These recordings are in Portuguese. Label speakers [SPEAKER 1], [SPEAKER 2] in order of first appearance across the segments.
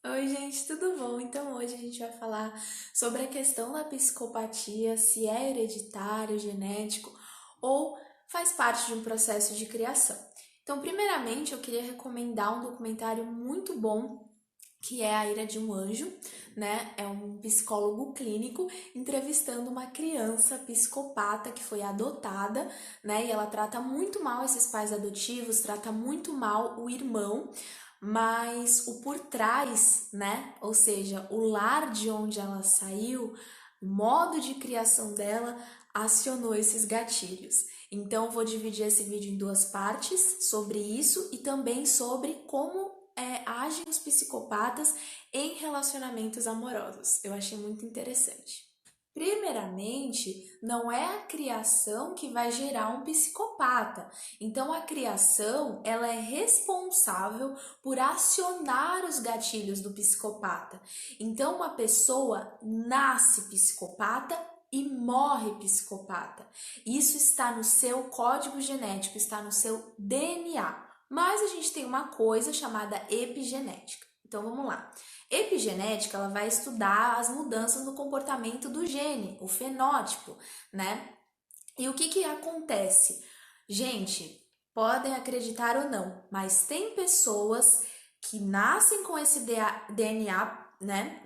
[SPEAKER 1] Oi, gente, tudo bom? Então, hoje a gente vai falar sobre a questão da psicopatia, se é hereditário, genético ou faz parte de um processo de criação. Então, primeiramente, eu queria recomendar um documentário muito bom, que é A Ira de um Anjo, né? É um psicólogo clínico entrevistando uma criança psicopata que foi adotada, né? E ela trata muito mal esses pais adotivos, trata muito mal o irmão, mas o por trás, né? Ou seja, o lar de onde ela saiu, o modo de criação dela acionou esses gatilhos. Então, eu vou dividir esse vídeo em duas partes sobre isso e também sobre como agem os psicopatas em relacionamentos amorosos. Eu achei muito interessante. Primeiramente, não é a criação que vai gerar um psicopata. Então, a criação, ela é responsável por acionar os gatilhos do psicopata. Então, uma pessoa nasce psicopata e morre psicopata. Isso está no seu código genético, está no seu DNA. Mas a gente tem uma coisa chamada epigenética. Então, vamos lá. Epigenética, ela vai estudar as mudanças no comportamento do gene, o fenótipo, né? E o que acontece? Gente, podem acreditar ou não, mas tem pessoas que nascem com esse DNA, né,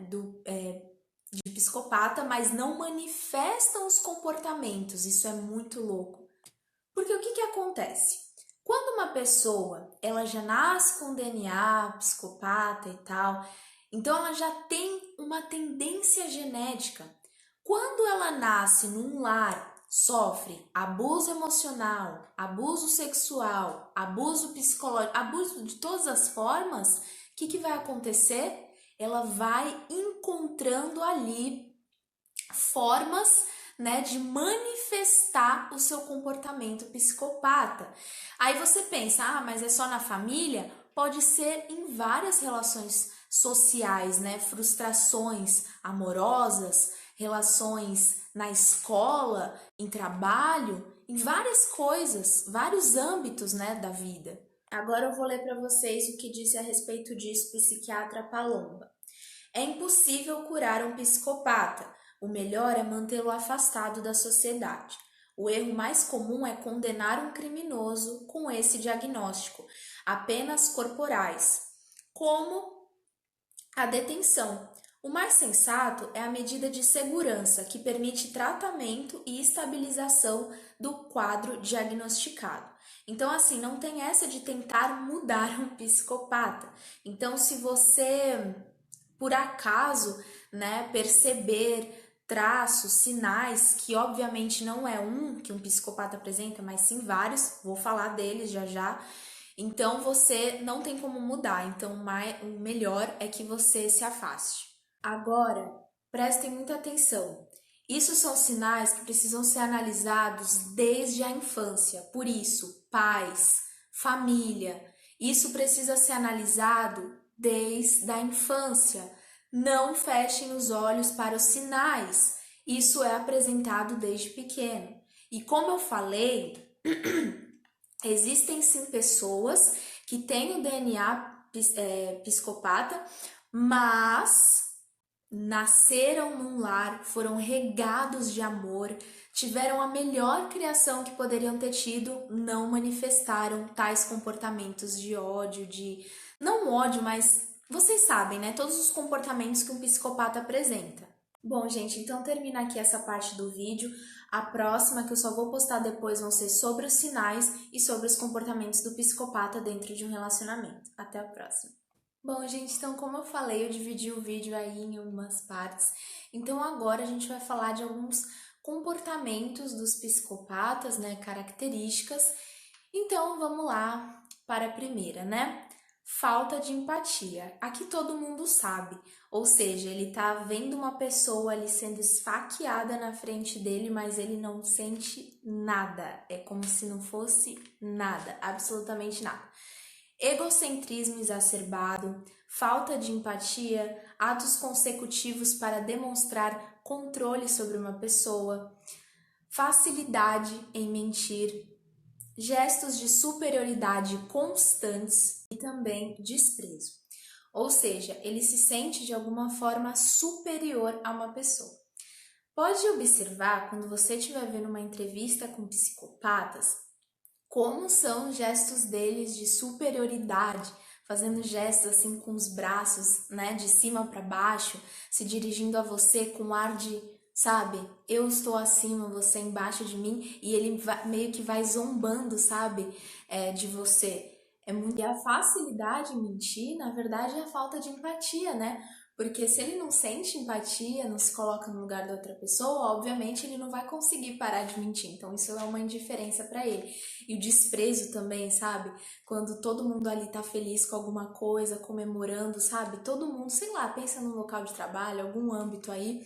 [SPEAKER 1] de psicopata, mas não manifestam os comportamentos. Isso é muito louco. Porque o que acontece? Quando uma pessoa, ela já nasce com DNA psicopata e tal, então ela já tem uma tendência genética. Quando ela nasce num lar, sofre abuso emocional, abuso sexual, abuso psicológico, abuso de todas as formas, o que vai acontecer? Ela vai encontrando ali formas, né, de manifestar o seu comportamento psicopata. Aí você pensa, mas é só na família? Pode ser em várias relações sociais, né? Frustrações amorosas, relações na escola, em trabalho, em várias coisas, vários âmbitos, né, da vida. Agora eu vou ler para vocês o que disse a respeito disso o psiquiatra Palomba. É impossível curar um psicopata. O melhor é mantê-lo afastado da sociedade. O erro mais comum é condenar um criminoso com esse diagnóstico, apenas corporais, como a detenção. O mais sensato é a medida de segurança que permite tratamento e estabilização do quadro diagnosticado. Então, assim, não tem essa de tentar mudar um psicopata. Então, se você por acaso, né, perceber traços, sinais, que obviamente não é um que um psicopata apresenta, mas sim vários, vou falar deles já já. Então você não tem como mudar, então o melhor é que você se afaste. Agora, prestem muita atenção. Isso são sinais que precisam ser analisados desde a infância. Por isso, pais, família, isso precisa ser analisado desde a infância. Não fechem os olhos para os sinais. Isso é apresentado desde pequeno. E como eu falei, existem sim pessoas que têm o DNA psicopata, mas nasceram num lar, foram regados de amor, tiveram a melhor criação que poderiam ter tido, não manifestaram tais comportamentos de ódio, de não ódio, mas vocês sabem, né? Todos os comportamentos que um psicopata apresenta. Bom, gente, então termina aqui essa parte do vídeo. A próxima, que eu só vou postar depois, vão ser sobre os sinais e sobre os comportamentos do psicopata dentro de um relacionamento. Até a próxima. Bom, gente, então como eu falei, eu dividi o vídeo aí em algumas partes. Então agora a gente vai falar de alguns comportamentos dos psicopatas, né, características. Então vamos lá para a primeira, né? Falta de empatia. Aqui todo mundo sabe, ou seja, ele tá vendo uma pessoa ali sendo esfaqueada na frente dele, mas ele não sente nada. É como se não fosse nada, absolutamente nada. Egocentrismo exacerbado, falta de empatia, atos consecutivos para demonstrar controle sobre uma pessoa, facilidade em mentir, gestos de superioridade constantes e também desprezo. Ou seja, ele se sente de alguma forma superior a uma pessoa. Pode observar quando você estiver vendo uma entrevista com psicopatas, como são os gestos deles de superioridade, fazendo gestos assim com os braços, né, de cima para baixo, se dirigindo a você com ar de, sabe, eu estou acima, você embaixo de mim, e ele meio que vai zombando, sabe, de você. E a facilidade em mentir, na verdade, é a falta de empatia, né? Porque se ele não sente empatia, não se coloca no lugar da outra pessoa, obviamente ele não vai conseguir parar de mentir. Então isso é uma indiferença para ele. E o desprezo também, sabe? Quando todo mundo ali tá feliz com alguma coisa, comemorando, sabe? Todo mundo, sei lá, pensa num local de trabalho, algum âmbito aí,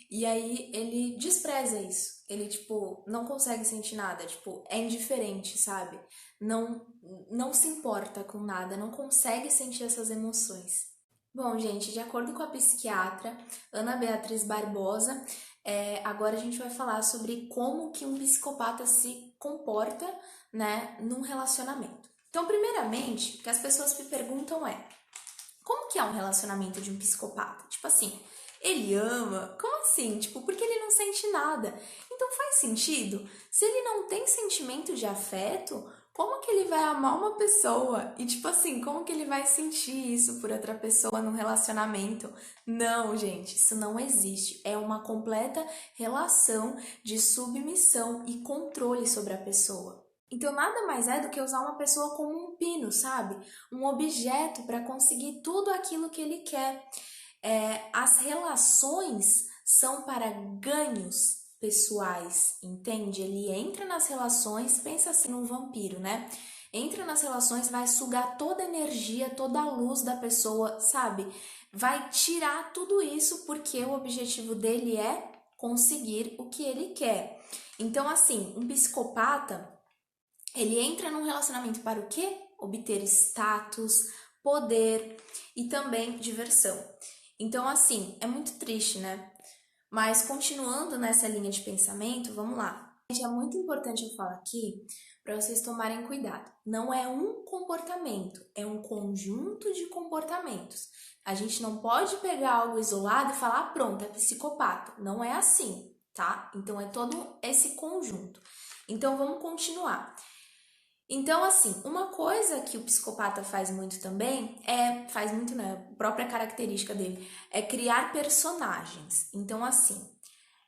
[SPEAKER 1] e aí ele despreza isso. Ele, tipo, não consegue sentir nada, tipo, é indiferente, sabe? Não, não se importa com nada, não consegue sentir essas emoções. Bom, gente, de acordo com a psiquiatra Ana Beatriz Barbosa, agora a gente vai falar sobre como que um psicopata se comporta, né, num relacionamento. Então, primeiramente, o que as pessoas me perguntam é: como que é um relacionamento de um psicopata? Tipo assim, ele ama? Como assim? Tipo, porque ele não sente nada. Então faz sentido? Se ele não tem sentimento de afeto, como que ele vai amar uma pessoa? E tipo assim, como que ele vai sentir isso por outra pessoa num relacionamento? Não, gente, isso não existe. É uma completa relação de submissão e controle sobre a pessoa. Então, nada mais é do que usar uma pessoa como um pino, sabe? Um objeto para conseguir tudo aquilo que ele quer. As relações são para ganhos pessoais, entende? Ele entra nas relações, pensa assim num vampiro, né? Entra nas relações, vai sugar toda a energia, toda a luz da pessoa, sabe? Vai tirar tudo isso porque o objetivo dele é conseguir o que ele quer. Então, assim, um psicopata, ele entra num relacionamento para o quê? Obter status, poder e também diversão. Então, assim, é muito triste, né? Mas continuando nessa linha de pensamento, vamos lá. É muito importante eu falar aqui para vocês tomarem cuidado. Não é um comportamento, é um conjunto de comportamentos. A gente não pode pegar algo isolado e falar, pronto, é psicopata. Não é assim, tá? Então é todo esse conjunto. Então vamos continuar. Então, assim, uma coisa que o psicopata faz muito também faz muito, né? A própria característica dele é criar personagens. Então, assim,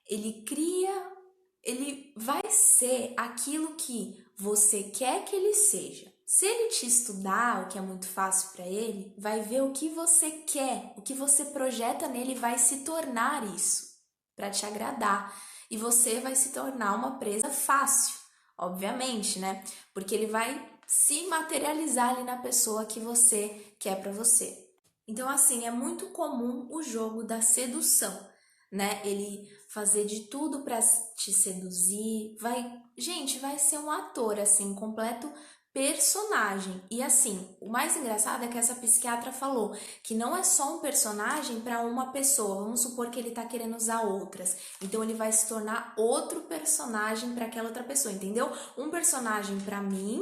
[SPEAKER 1] ele vai ser aquilo que você quer que ele seja. Se ele te estudar, o que é muito fácil para ele, vai ver o que você quer, o que você projeta nele vai se tornar isso, para te agradar. E você vai se tornar uma presa fácil, obviamente, né? Porque ele vai se materializar ali na pessoa que você quer para você. Então, assim, é muito comum o jogo da sedução, né? Ele fazer de tudo para te seduzir, gente, vai ser um ator assim, um completo personagem. E assim, o mais engraçado é que essa psiquiatra falou que não é só um personagem para uma pessoa. Vamos supor que ele tá querendo usar outras. Então ele vai se tornar outro personagem para aquela outra pessoa, entendeu? Um personagem para mim,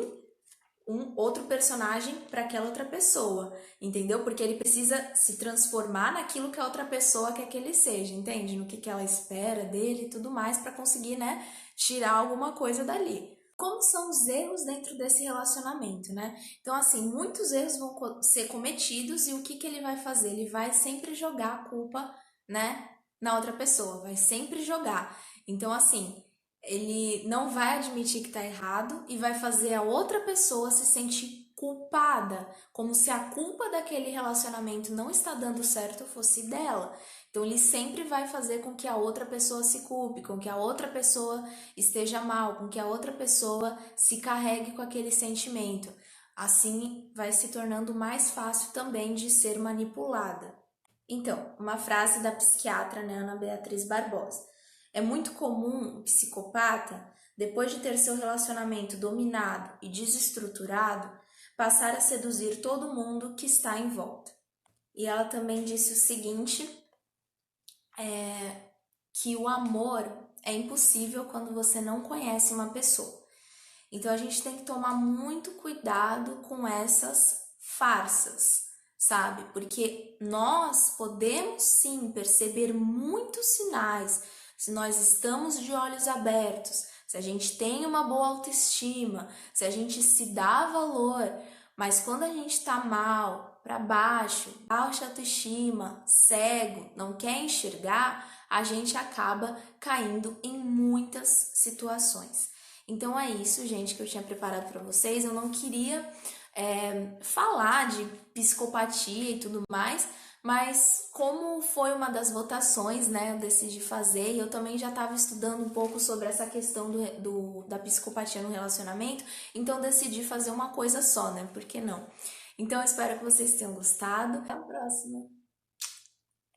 [SPEAKER 1] um outro personagem para aquela outra pessoa, entendeu? Porque ele precisa se transformar naquilo que a outra pessoa quer que ele seja, entende? No que ela espera dele e tudo mais para conseguir, né, tirar alguma coisa dali. Como são os erros dentro desse relacionamento, né? Então, assim, muitos erros vão ser cometidos e o que ele vai fazer? Ele vai sempre jogar a culpa, né, na outra pessoa, vai sempre jogar. Então, assim, ele não vai admitir que está errado e vai fazer a outra pessoa se sentir culpada, como se a culpa daquele relacionamento não está dando certo fosse dela. Então ele sempre vai fazer com que a outra pessoa se culpe, com que a outra pessoa esteja mal, com que a outra pessoa se carregue com aquele sentimento. Assim vai se tornando mais fácil também de ser manipulada. Então, uma frase da psiquiatra, né, Ana Beatriz Barbosa. É muito comum o psicopata, depois de ter seu relacionamento dominado e desestruturado, passar a seduzir todo mundo que está em volta. E ela também disse o seguinte, que o amor é impossível quando você não conhece uma pessoa. Então a gente tem que tomar muito cuidado com essas farsas, sabe? Porque nós podemos sim perceber muitos sinais se nós estamos de olhos abertos, se a gente tem uma boa autoestima, se a gente se dá valor, mas quando a gente está mal, para baixo, baixa autoestima, cego, não quer enxergar, a gente acaba caindo em muitas situações. Então é isso, gente, que eu tinha preparado para vocês. Eu não queria falar de psicopatia e tudo mais, mas como foi uma das votações, né, eu decidi fazer, e eu também já estava estudando um pouco sobre essa questão da psicopatia no relacionamento, então decidi fazer uma coisa só, né, por que não? Então eu espero que vocês tenham gostado. Até a próxima!